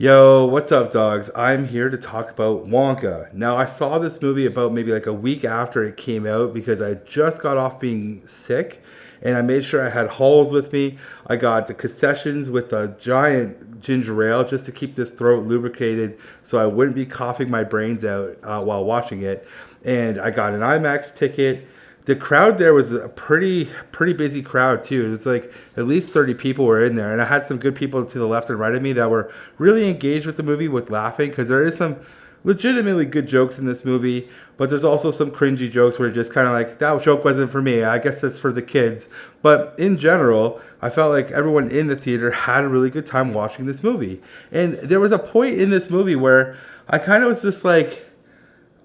Yo, what's up, dogs? I'm here to talk about Wonka. Now, I saw this movie about maybe like a week after it came out because I just got off being sick and I made sure I had Halls with me. I got the concessions with a giant ginger ale just to keep this throat lubricated so I wouldn't be coughing my brains out while watching it. And I got an IMAX ticket. The crowd there was a pretty busy crowd too. It was like at least 30 people were in there, and I had some good people to the left and right of me that were really engaged with the movie, with laughing, because there is some legitimately good jokes in this movie, but there's also some cringy jokes where you're just kind of like, that joke wasn't for me. I guess that's for the kids. But in general, I felt like everyone in the theater had a really good time watching this movie. And there was a point in this movie where I kind of was just like,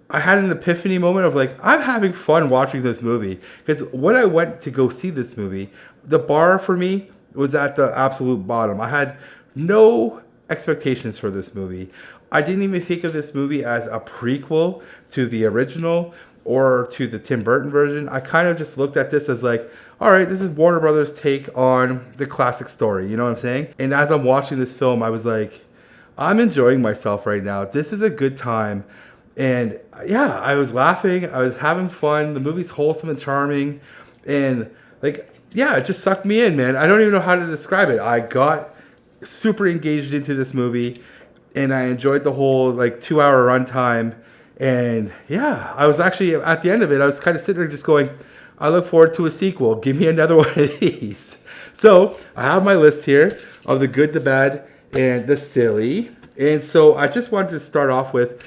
I had an epiphany moment of like, I'm having fun watching this movie. Because when I went to go see this movie, the bar for me was at the absolute bottom. I had no expectations for this movie. I didn't even think of this movie as a prequel to the original or to the Tim Burton version. I kind of just looked at this as like, all right, this is Warner Brothers' take on the classic story. You know what I'm saying? And as I'm watching this film, I was like, I'm enjoying myself right now. This is a good time. And yeah, I was laughing. I was having fun. The movie's wholesome and charming. And like, yeah, it just sucked me in, man. I don't even know how to describe it. I got super engaged into this movie and I enjoyed the whole like 2 hour runtime. And yeah, I was actually at the end of it, I was kind of sitting there just going, I look forward to a sequel. Give me another one of these. So I have my list here of the good, the bad, and the silly. And so I just wanted to start off with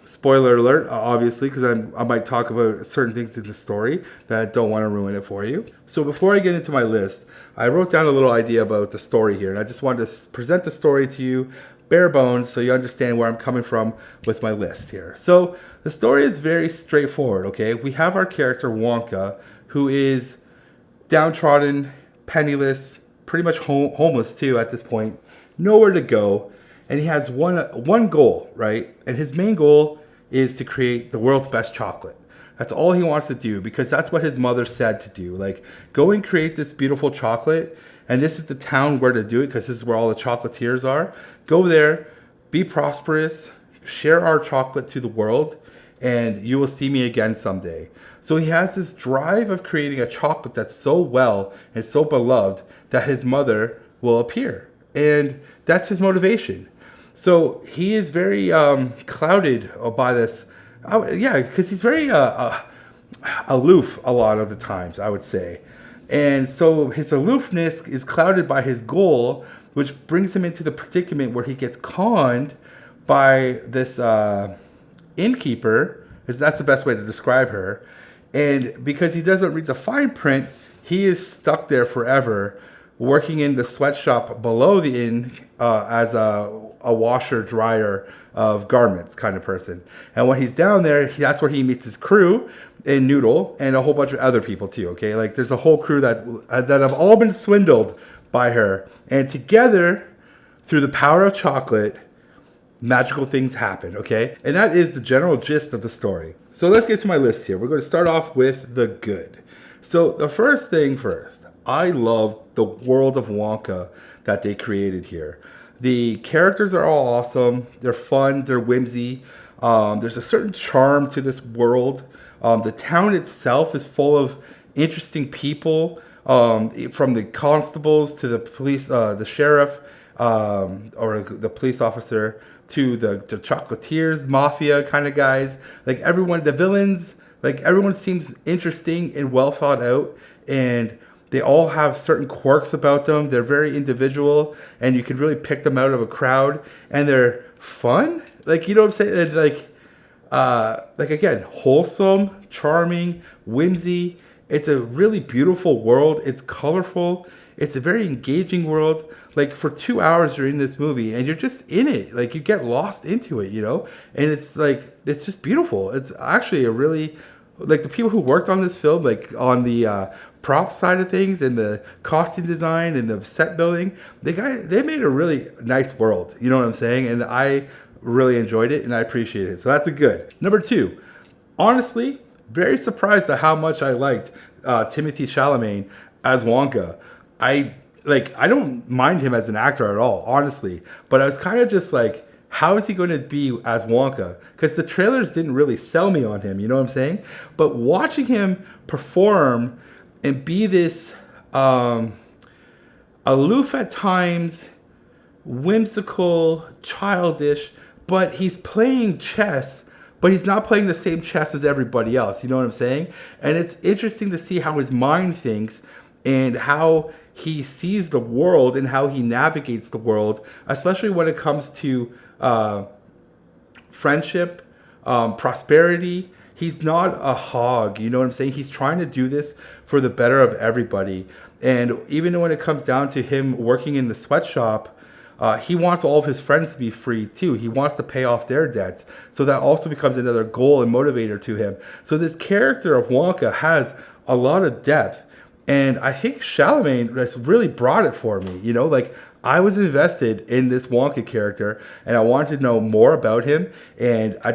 spoiler alert, obviously, because I might talk about certain things in the story that I don't want to ruin it for you. So before I get into my list, I wrote down a little idea about the story here, and I just wanted to present the story to you bare bones so you understand where I'm coming from with my list here. So the story is very straightforward, okay? We have our character Wonka, who is downtrodden, penniless, pretty much homeless too at this point, nowhere to go. And he has one goal, right? And his main goal is to create the world's best chocolate. That's all he wants to do because that's what his mother said to do. Like, go and create this beautiful chocolate. And this is the town where to do it because this is where all the chocolatiers are. Go there, be prosperous, share our chocolate to the world, and you will see me again someday. So he has this drive of creating a chocolate that's so well and so beloved that his mother will appear. And that's his motivation. So he is very clouded by this. Yeah, because he's very aloof a lot of the times, I would say. And so his aloofness is clouded by his goal, which brings him into the predicament where he gets conned by this innkeeper, because that's the best way to describe her. And because he doesn't read the fine print, he is stuck there forever, working in the sweatshop below the inn as a washer dryer of garments kind of person. And when he's down there, that's where he meets his crew and Noodle and a whole bunch of other people too. Okay, like there's a whole crew that have all been swindled by her, and together, through the power of chocolate, magical things happen. Okay, and that is the general gist of the story. So let's get to my list here. We're going to start off with the good. So the first thing first, I love the world of Wonka that they created here. The characters are all awesome. They're fun. They're whimsy. There's a certain charm to this world. The town itself is full of interesting people, from the constables to the police, the sheriff, or the police officer, to the chocolatiers, mafia kind of guys. Like everyone, the villains, like everyone seems interesting and well thought out, and they all have certain quirks about them. They're very individual, and you can really pick them out of a crowd, and they're fun. Like, you know what I'm saying? And like again, wholesome, charming, whimsy. It's a really beautiful world. It's colorful. It's a very engaging world. Like for 2 hours you're in this movie and you're just in it. Like you get lost into it, you know? And it's like, it's just beautiful. It's actually a really, like the people who worked on this film, like on the prop side of things and the costume design and the set building, they made a really nice world. You know what I'm saying? And I really enjoyed it and I appreciate it. So that's a good. Number two, honestly, very surprised at how much I liked Timothée Chalamet as Wonka. like, I don't mind him as an actor at all, honestly. But I was kind of just like, how is he going to be as Wonka? Because the trailers didn't really sell me on him, you know what I'm saying? But watching him perform and be this aloof at times, whimsical, childish, but he's playing chess, but he's not playing the same chess as everybody else, you know what I'm saying? And it's interesting to see how his mind thinks and how he sees the world and how he navigates the world, especially when it comes to friendship, prosperity. He's not a hog, you know what I'm saying? He's trying to do this for the better of everybody. And even when it comes down to him working in the sweatshop, he wants all of his friends to be free too. He wants to pay off their debts. So that also becomes another goal and motivator to him. So this character of Wonka has a lot of depth. And I think Chalamet has really brought it for me. You know, like, I was invested in this Wonka character and I wanted to know more about him. And I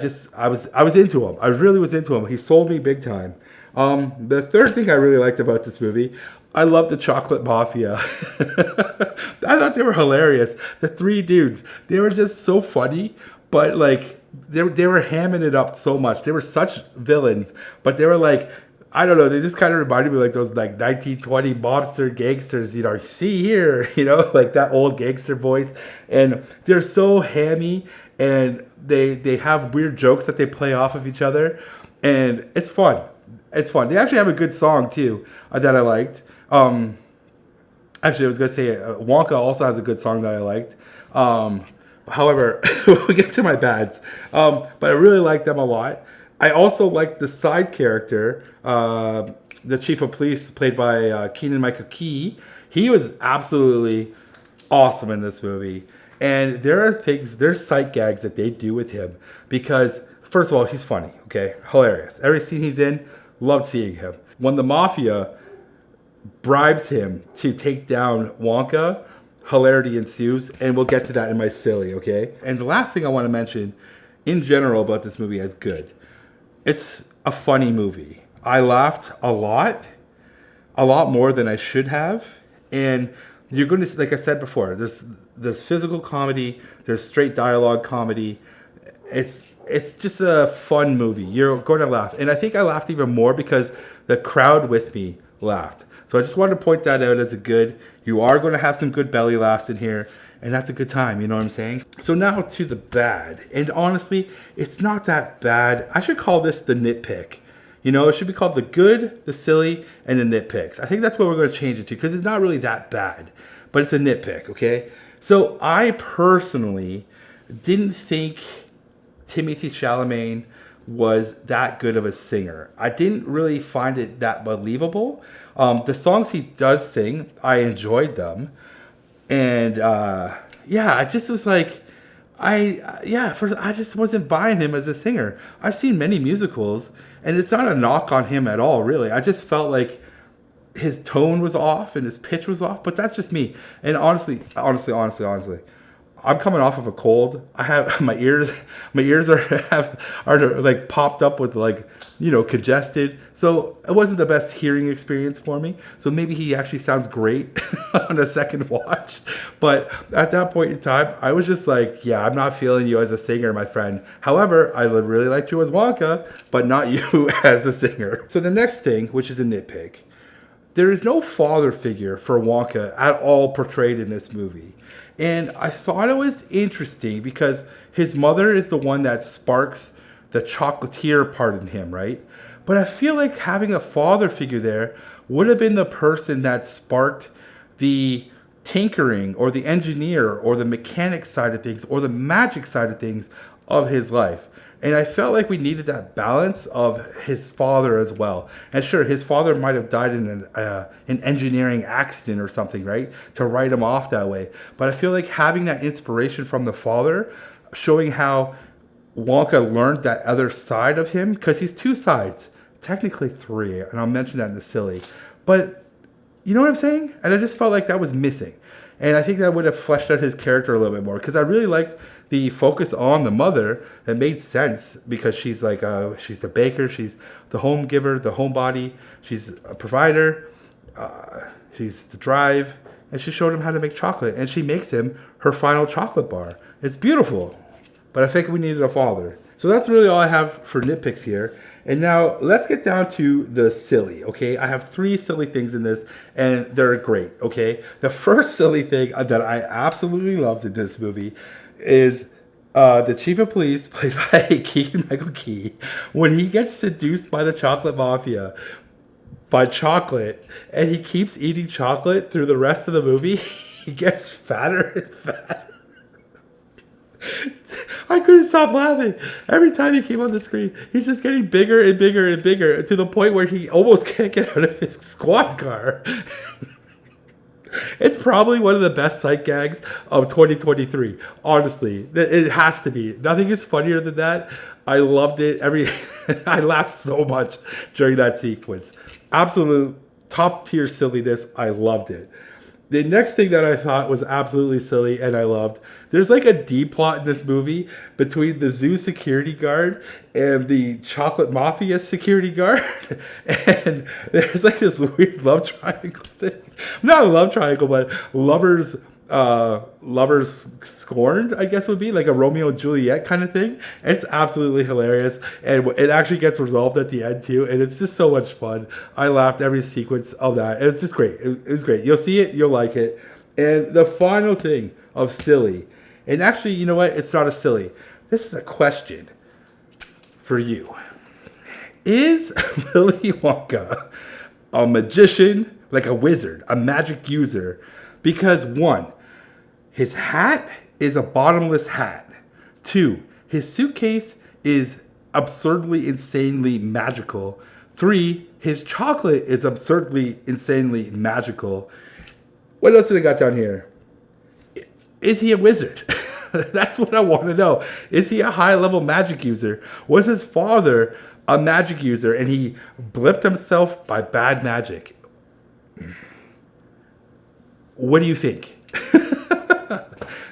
was into him. I really was into him. He sold me big time. The third thing I really liked about this movie, I love the chocolate mafia. I thought they were hilarious. The three dudes, they were just so funny, but like they were hamming it up so much. They were such villains, but they were like, I don't know, they just kind of reminded me like those like 1920 mobster gangsters, you know, see here, you know, like that old gangster voice. And they're so hammy and they have weird jokes that they play off of each other. And it's fun. It's fun. They actually have a good song too that I liked. Actually, I was gonna say Wonka also has a good song that I liked. However, we'll get to my bads. But I really liked them a lot. I also liked the side character, the chief of police, played by Keegan-Michael. He was absolutely awesome in this movie. And there's sight gags that they do with him because, first of all, he's funny. Okay, hilarious. Every scene he's in, loved seeing him. When the mafia bribes him to take down Wonka, hilarity ensues, and we'll get to that in my silly, okay? And the last thing I want to mention in general about this movie is good. It's a funny movie. I laughed a lot more than I should have. And you're going to, like I said before, there's physical comedy, there's straight dialogue comedy. It's just a fun movie. You're going to laugh. And I think I laughed even more because the crowd with me laughed. So I just wanted to point that out as a good. You are going to have some good belly laughs in here, and that's a good time, you know what I'm saying? So now to the bad. And honestly, it's not that bad. I should call this the nitpick. You know, it should be called the good, the silly, and the nitpicks. I think that's what we're going to change it to because it's not really that bad, but it's a nitpick, okay? So I personally didn't think Timothée Chalamet was that good of a singer. I didn't really find it that believable. The songs he does sing, I enjoyed them. And yeah, I just was like, I just wasn't buying him as a singer. I've seen many musicals, and it's not a knock on him at all, really. I just felt like his tone was off and his pitch was off, but that's just me. And honestly, I'm coming off of a cold. I have my ears are like popped up with like, you know, congested. So it wasn't the best hearing experience for me. So maybe he actually sounds great on a second watch. But at that point in time, I was just like, yeah, I'm not feeling you as a singer, my friend. However, I really liked you as Wonka, but not you as a singer. So the next thing, which is a nitpick, there is no father figure for Wonka at all portrayed in this movie. And I thought it was interesting because his mother is the one that sparks the chocolatier part in him, right? But I feel like having a father figure there would have been the person that sparked the tinkering or the engineer or the mechanic side of things or the magic side of things of his life. And I felt like we needed that balance of his father as well. And sure, his father might have died in an engineering accident or something, right? To write him off that way. But I feel like having that inspiration from the father, showing how Wonka learned that other side of him, because he's two sides, technically three, and I'll mention that in the silly. But you know what I'm saying? And I just felt like that was missing. And I think that would have fleshed out his character a little bit more because I really liked the focus on the mother. It made sense because she's like, she's the baker, she's the home giver, the homebody, she's a provider, she's the drive, and she showed him how to make chocolate, and she makes him her final chocolate bar. It's beautiful, but I think we needed a father. So that's really all I have for nitpicks here. And now let's get down to the silly, okay? I have 3 silly things in this, and they're great, okay? The first silly thing that I absolutely loved in this movie is the chief of police, played by Keegan-Michael Key, when he gets seduced by the chocolate mafia by chocolate, and he keeps eating chocolate through the rest of the movie, he gets fatter and fatter. I couldn't stop laughing. Every time he came on the screen, he's just getting bigger and bigger and bigger to the point where he almost can't get out of his squad car. It's probably one of the best sight gags of 2023. Honestly, it has to be. Nothing is funnier than that. I loved it. I laughed so much during that sequence. Absolute top tier silliness. I loved it. The next thing that I thought was absolutely silly and I loved, there's like a D plot in this movie between the zoo security guard and the chocolate mafia security guard. And there's like this weird love triangle thing. Not a love triangle, but lovers scorned, I guess would be like a Romeo and Juliet kind of thing. It's absolutely hilarious, and it actually gets resolved at the end too, and it's just so much fun. I laughed every sequence of that. It was just great. It was great. You'll see it, you'll like it. And the final thing of silly, and actually, you know what? It's not a silly. This is a question for you. Is Willy Wonka a magician, like a wizard, a magic user? Because 1, his hat is a bottomless hat. 2, his suitcase is absurdly, insanely magical. 3, his chocolate is absurdly, insanely magical. What else did I got down here? Is he a wizard? That's what I want to know. Is he a high-level magic user? Was his father a magic user and he blipped himself by bad magic? What do you think?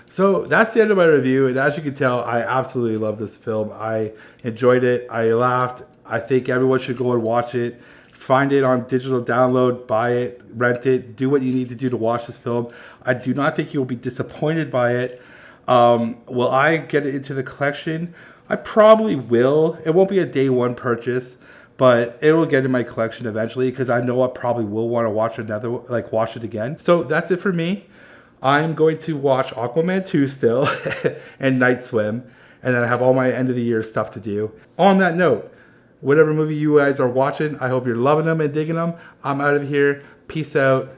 So that's the end of my review, and as you can tell, I absolutely love this film. I enjoyed it. I laughed. I think everyone should go and watch it. Find it on digital download, buy it, rent it, do what you need to do to watch this film. I do not think you will be disappointed by it. Will I get it into the collection? I probably will. It won't be a day one purchase, but it will get in my collection eventually because I know I probably will want to watch watch it again. So that's it for me. I'm going to watch Aquaman 2 still and Night Swim, and then I have all my end of the year stuff to do. On that note, whatever movie you guys are watching, I hope you're loving them and digging them. I'm out of here. Peace out.